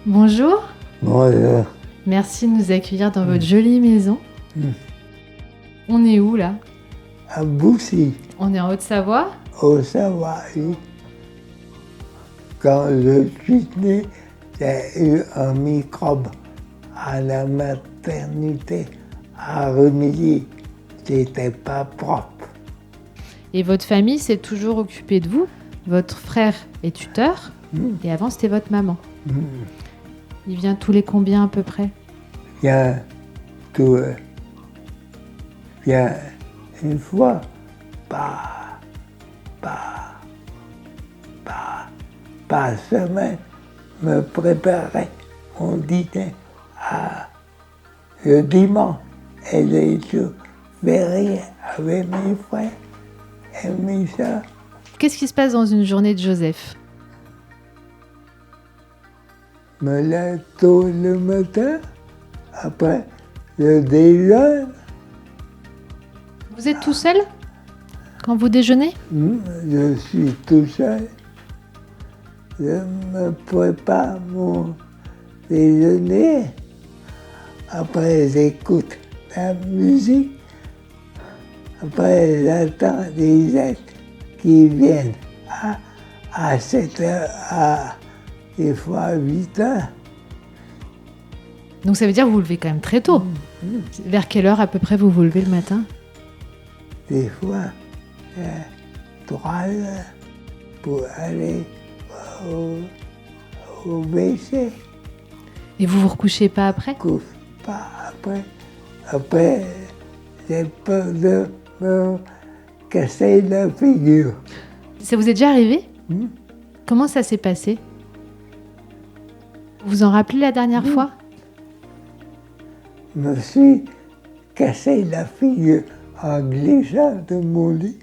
Bonjour, Bonjour. merci de nous accueillir dans votre jolie maison. On est où là? À Boussy, On est en Haute-Savoie? au Savoie. Quand je suis né, j'ai eu un microbe à la maternité à Remilly. C'était pas propre. Et votre famille s'est toujours occupée de vous? Votre frère est tuteur et avant c'était votre maman. Il vient tous les combien à peu près? Bien, bien une fois par semaine, me préparer mon dîner le dimanche et les jours fériés avec mes frères et mes soeurs. Qu'est-ce qui se passe dans une journée de Joseph? Me lève tôt le matin, après je déjeune. Vous êtes tout seul quand vous déjeunez? Je suis tout seul. Je me prépare mon déjeuner. Après, j'écoute la musique. Après, j'attends les aides qui viennent à 7 heures, à des fois 8 heures. Donc ça veut dire que vous vous levez quand même très tôt. Vers quelle heure à peu près vous vous levez le matin? Des fois, 3 heures pour aller au WC. Et vous vous recouchez pas après? Couche pas après. Après, j'ai peur de me casser la figure. Ça vous est déjà arrivé? Comment ça s'est passé? Vous vous en rappelez la dernière fois? Je me suis cassé la figure en glissant de mon lit.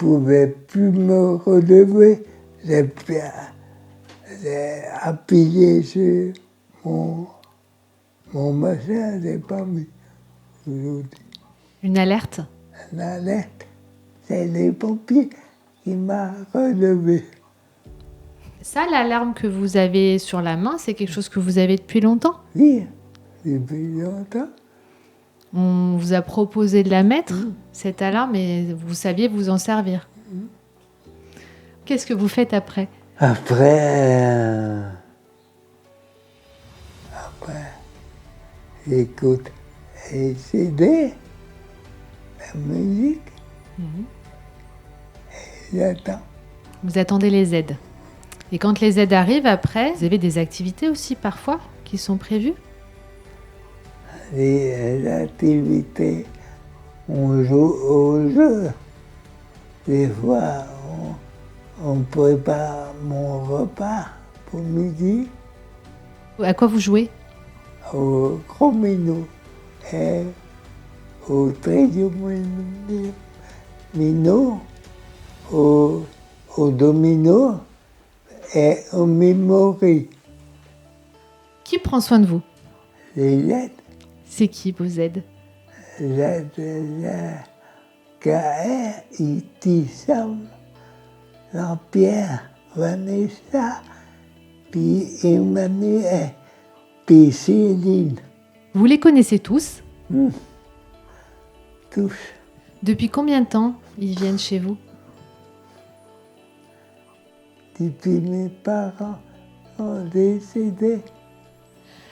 Je ne pouvais plus me relever. J'ai appuyé sur mon machin, j'ai pas mis. Une alerte? Une alerte. C'est les pompiers qui m'ont relevé. Ça, l'alarme que vous avez sur la main, c'est quelque chose que vous avez depuis longtemps? Oui, depuis longtemps. On vous a proposé de la mettre, cette alarme, et vous saviez vous en servir. Qu'est-ce que vous faites après? Après, j'écoute les CD, la musique, et j'attends. Vous attendez les aides. Et quand les aides arrivent après, vous avez des activités aussi parfois qui sont prévues? Les activités, on joue au jeu. Des fois, on prépare mon repas pour midi À quoi vous jouez? au chromino et au tridomino, au domino et au memory. Qui prend soin de vous? Les aides. C'est qui vos aides? Gaël, Sam, Jean-Pierre, Vanessa, puis Emmanuel, puis Céline. Vous les connaissez tous? Tous. Depuis combien de temps ils viennent chez vous? Depuis mes parents ont décédé.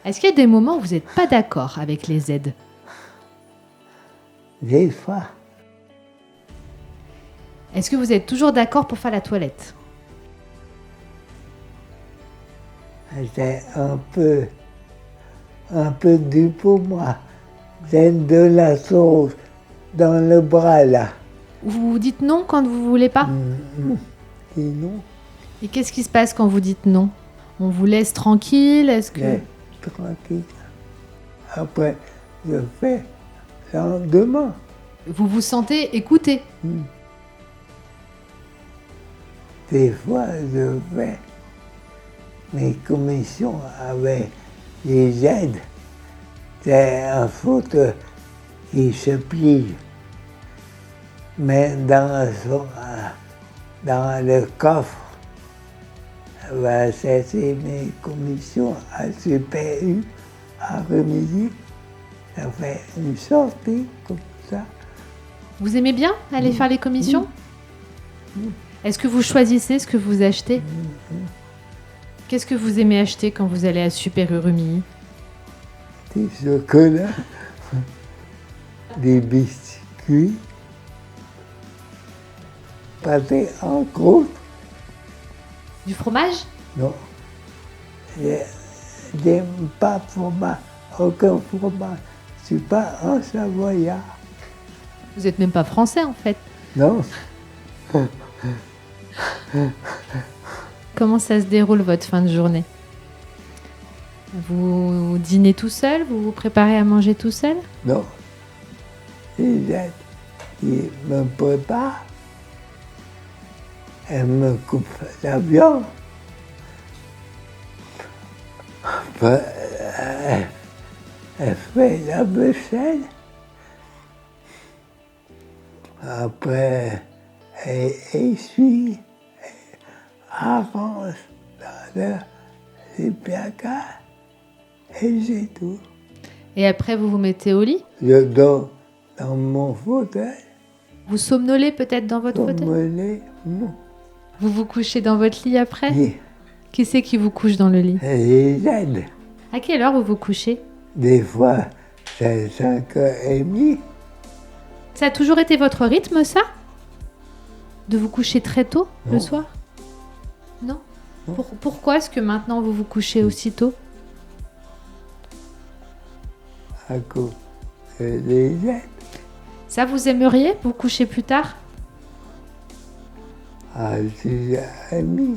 Est-ce qu'il y a des moments où vous n'êtes pas d'accord avec les aides? Des fois, Est-ce que vous êtes toujours d'accord pour faire la toilette? c'est un peu dur pour moi. J'ai de la sauce dans le bras là. Vous vous dites non quand vous voulez pas? Sinon, Et qu'est-ce qui se passe quand vous dites non? On vous laisse tranquille? Est-ce que... j'ai tranquille. Après, je fais le lendemain. Vous vous sentez écouté? Des fois, je fais mes commissions avec les aides. C'est un fauteuil qui se plie. Mais dans le coffre, va chercher mes commissions à Super U, à Remilly. Ça fait une sortie comme ça. Vous aimez bien aller faire les commissions? Est-ce que vous choisissez ce que vous achetez? Qu'est-ce que vous aimez acheter quand vous allez à Super U Rumilly? Des chocolats, des biscuits, pâté en croûte. Du fromage? Non, j'aime pas fromage, aucun fromage. Je suis pas un Savoyard. Vous n'êtes même pas français en fait. Non, Comment ça se déroule votre fin de journée? Vous dînez tout seul? Vous vous préparez à manger tout seul? non. Lisette, il me prépare. Elle me coupe la viande. Après, elle fait la vaisselle. Après, elle essuie, elle arrange dans les placards. Et c'est tout. Et après vous vous mettez au lit? Je dors dans mon fauteuil. Vous somnolez peut-être dans votre fauteuil? Sommeler, non. Vous vous couchez dans votre lit après? Et Qui c'est qui vous couche dans le lit? les aides. À quelle heure vous vous couchez? Des fois, c'est 5h30. Ça a toujours été votre rythme, ça? De vous coucher très tôt, le Non. soir? Non? Non. Pourquoi est-ce que maintenant vous vous couchez aussi tôt? À cause des aides. Ça, vous aimeriez vous coucher plus tard? À 6h30.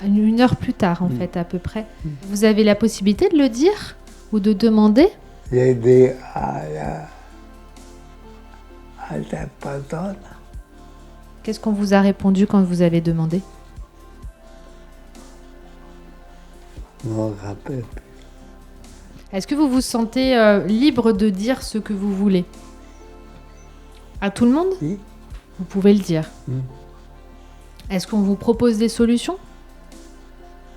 Une heure plus tard, en fait, à peu près. Vous avez la possibilité de le dire ou de demander? J'ai dit à la patronne, Qu'est-ce qu'on vous a répondu quand vous avez demandé? je me rappelle plus. Est-ce que vous vous sentez libre de dire ce que vous voulez? À tout le monde? Oui. Vous pouvez le dire. Mm. Est-ce qu'on vous propose des solutions?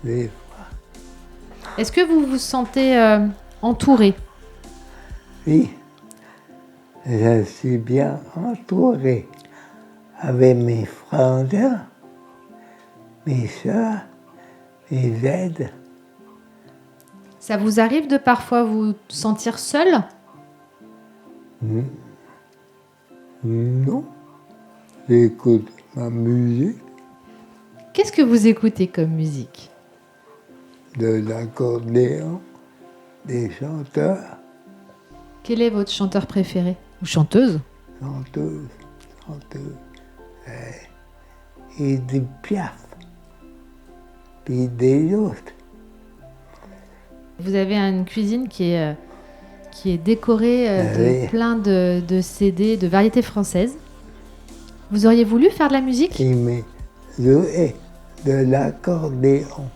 Des Est-ce que vous vous sentez entouré? Oui, je suis bien entouré avec mes frangins, mes soeurs, mes aides. Ça vous arrive de parfois vous sentir seul? Non, j'écoute ma musique, Qu'est-ce que vous écoutez comme musique? de l'accordéon, des chanteurs, Quel est votre chanteur préféré? Ou chanteuse? chanteuses, et des Piaf, puis des autres. Vous avez une cuisine qui est décorée de Oui. plein de CD, de variétés françaises. Vous auriez voulu faire de la musique? Qui me jouait de l'accordéon.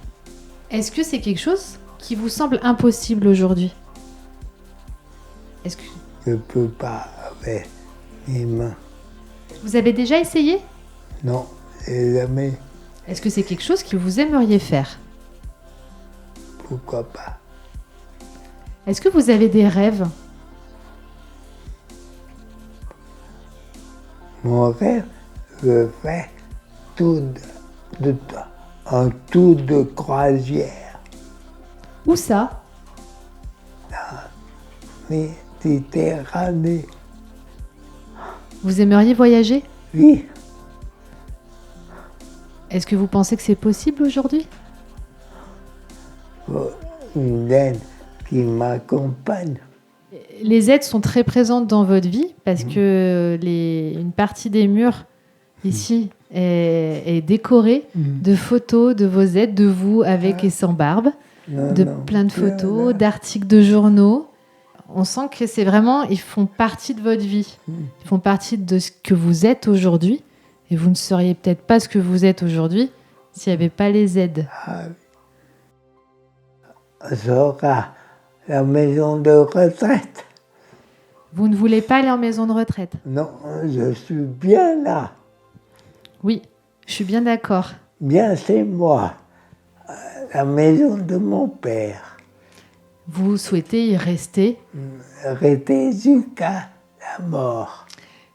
Est-ce que c'est quelque chose qui vous semble impossible aujourd'hui? Est-ce que Je ne peux pas avec mes mains. vous avez déjà essayé? Non, j'ai jamais. Est-ce que c'est quelque chose que vous aimeriez faire? Pourquoi pas? Est-ce que vous avez des rêves? Mon rêve, je fais un tour de croisière. Où ça? Méditerranée. Vous aimeriez voyager? Oui, Est-ce que vous pensez que c'est possible aujourd'hui? faut une aide qui m'accompagne. Les aides sont très présentes dans votre vie parce que une partie des murs ici est décorée de photos de vos aides, de vous avec et sans barbe, Non, de non, plein de plus photos, là. d'articles de journaux. On sent que c'est vraiment, ils font partie de votre vie. Ils font partie de ce que vous êtes aujourd'hui. Et vous ne seriez peut-être pas ce que vous êtes aujourd'hui s'il n'y avait pas les aides. J'aurai la maison de retraite. Vous ne voulez pas aller en maison de retraite? Non, je suis bien là. Oui, je suis bien d'accord. Bien chez moi. la maison de mon père. Vous souhaitez y rester? Rester jusqu'à la mort.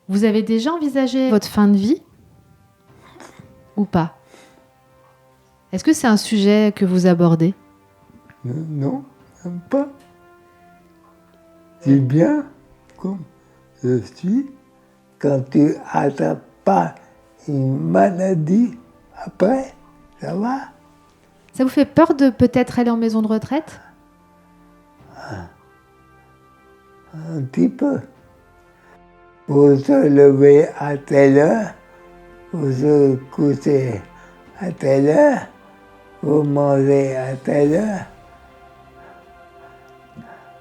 Vous avez déjà envisagé votre fin de vie? Ou pas? Est-ce que c'est un sujet que vous abordez? Non, même pas. C'est bien comme je suis. Quand tu n'attrapes pas une maladie, après, ça va. Ça vous fait peur de peut-être aller en maison de retraite? Un petit peu. Faut se lever à telle heure, faut se coucher à telle heure, faut manger à telle heure.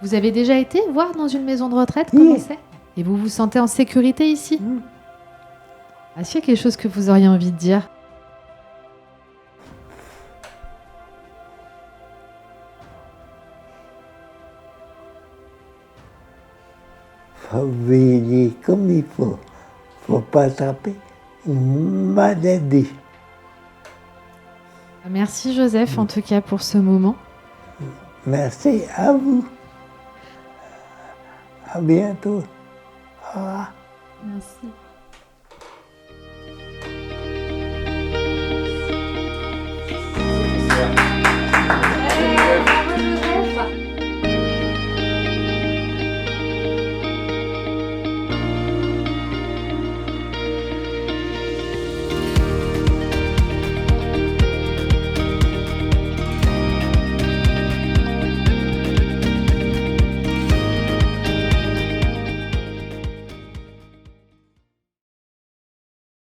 Vous avez déjà été voir dans une maison de retraite Oui. comment c'est? Et vous vous sentez en sécurité ici? Est-ce qu'il y a quelque chose que vous auriez envie de dire? Faut veiller comme il faut. Faut pas attraper une maladie. Merci Joseph en tout cas pour ce moment. Merci à vous. À bientôt. Au revoir. Merci.